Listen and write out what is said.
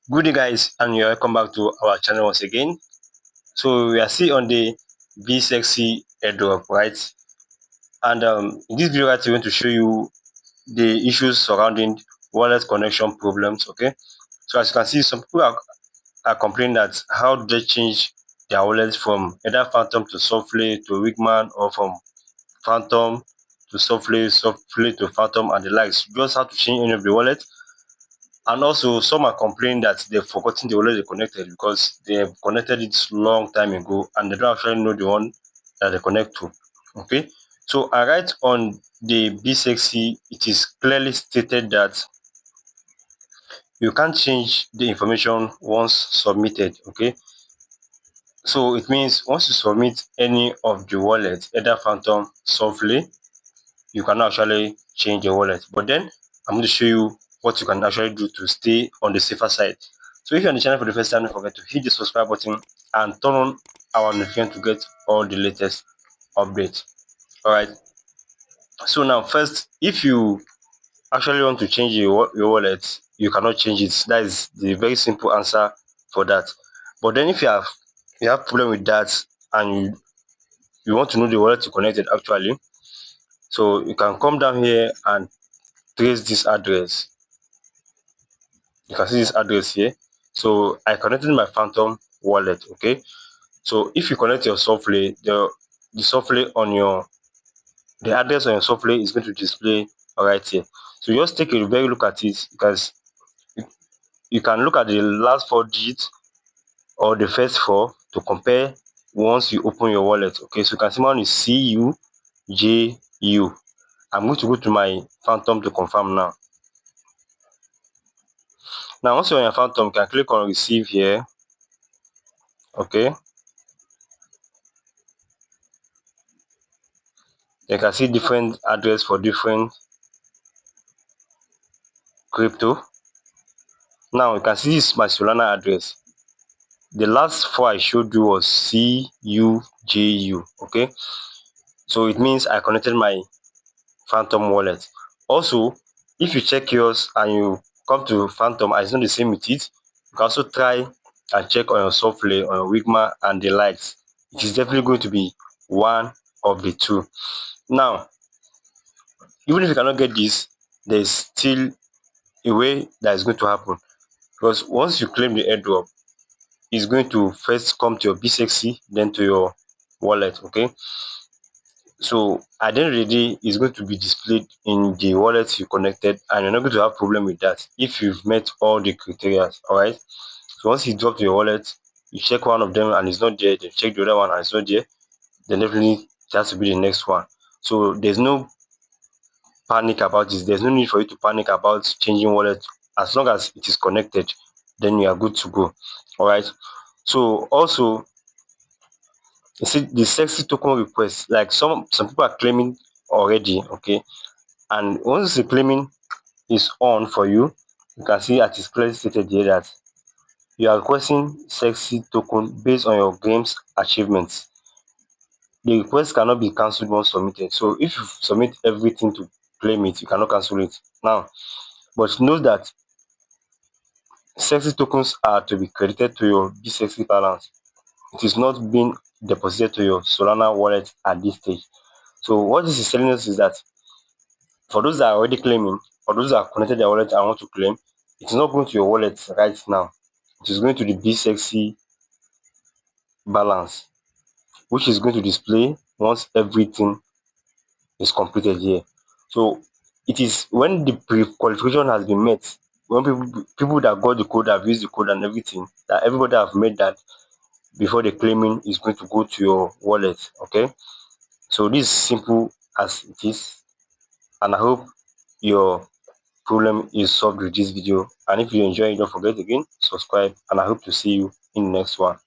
Good day guys, and you're welcome back to our channel once again. So we are still on the BeCexy Airdrop, right? And in this video, I'm going to show you the issues surrounding wallet connection problems. Okay, so as you can see, some people are complaining that how do they change their wallet from either Phantom to Solflare to Wigwam, or from Phantom to Solflare, Solflare to Phantom, and the likes. Just how to change any of the wallet. And also, some are complaining that they've forgotten the wallet they connected because they have connected it long time ago and they don't actually know the one that they connect to. Okay, so I write on the BeCexy, it is clearly stated that you can't change the information once submitted. Okay, so it means once you submit any of the wallet, either Phantom, Softly, you can actually change your wallet. But then I'm going to show you what you can actually do to stay on the safer side. So if you're on the channel for the first time, don't forget to hit the subscribe button and turn on our notification to get all the latest updates. All right, so now first, if you actually want to change your wallet, you cannot change it. That is the very simple answer for that. But then if you have problem with that, and you want to know the wallet you connected actually, so you can come down here and trace this address. You can see this address here. So I connected my Phantom wallet. Okay, so if you connect your software, the software on your the address on your software is going to display right here. So just take a very look at it, because you can look at the last 4 digits or the first 4 to compare once you open your wallet. Okay, so you can see my one is CUJU. I'm going to go to my Phantom to confirm now. Now once you're on your Phantom, you can click on receive here. Okay, you can see different address for different crypto. Now you can see this is my Solana address. The last 4 I showed you was CUJU. Okay, so it means I connected my Phantom wallet. Also, if you check yours and you come to Phantom and it's not the same with it, you can also try and check on your software, on your Wigma and the likes. It is definitely going to be one of the two. Now, even if you cannot get this, there is still a way that is going to happen, because once you claim the airdrop, it's going to first come to your BeCexy, then to your wallet. Okay, so at the end of the day, it's going to be displayed in the wallet you connected, and you're not going to have problem with that if you've met all the criteria. All right, so once you drop to your wallet, you check one of them and it's not there, then check the other one and it's not there, then definitely it has to be the next one. So there's no panic about this. There's no need for you to panic about changing wallet. As long as it is connected, then you are good to go. All right, so also, you see the sexy token request, like some people are claiming already. Okay, and once the claiming is on for you, you can see it is clearly stated here that you are requesting sexy token based on your game's achievements. The request cannot be cancelled once submitted. So if you submit everything to claim it, you cannot cancel it now. But note that sexy tokens are to be credited to your BeCexy balance. It is not being deposited to your Solana wallet at this stage. So what this is telling us is that for those that are already claiming, or those that have connected their wallet and want to claim, it's not going to your wallet right now. It is going to the BeCexy balance, which is going to display once everything is completed here. So it is when the pre-qualification has been met, when people that got the code, have used the code and everything, that everybody have made that before the claiming is going to go to your wallet. Okay, so this is simple as it is, and I hope your problem is solved with this video. And if you enjoy it, don't forget again subscribe, and I hope to see you in the next one.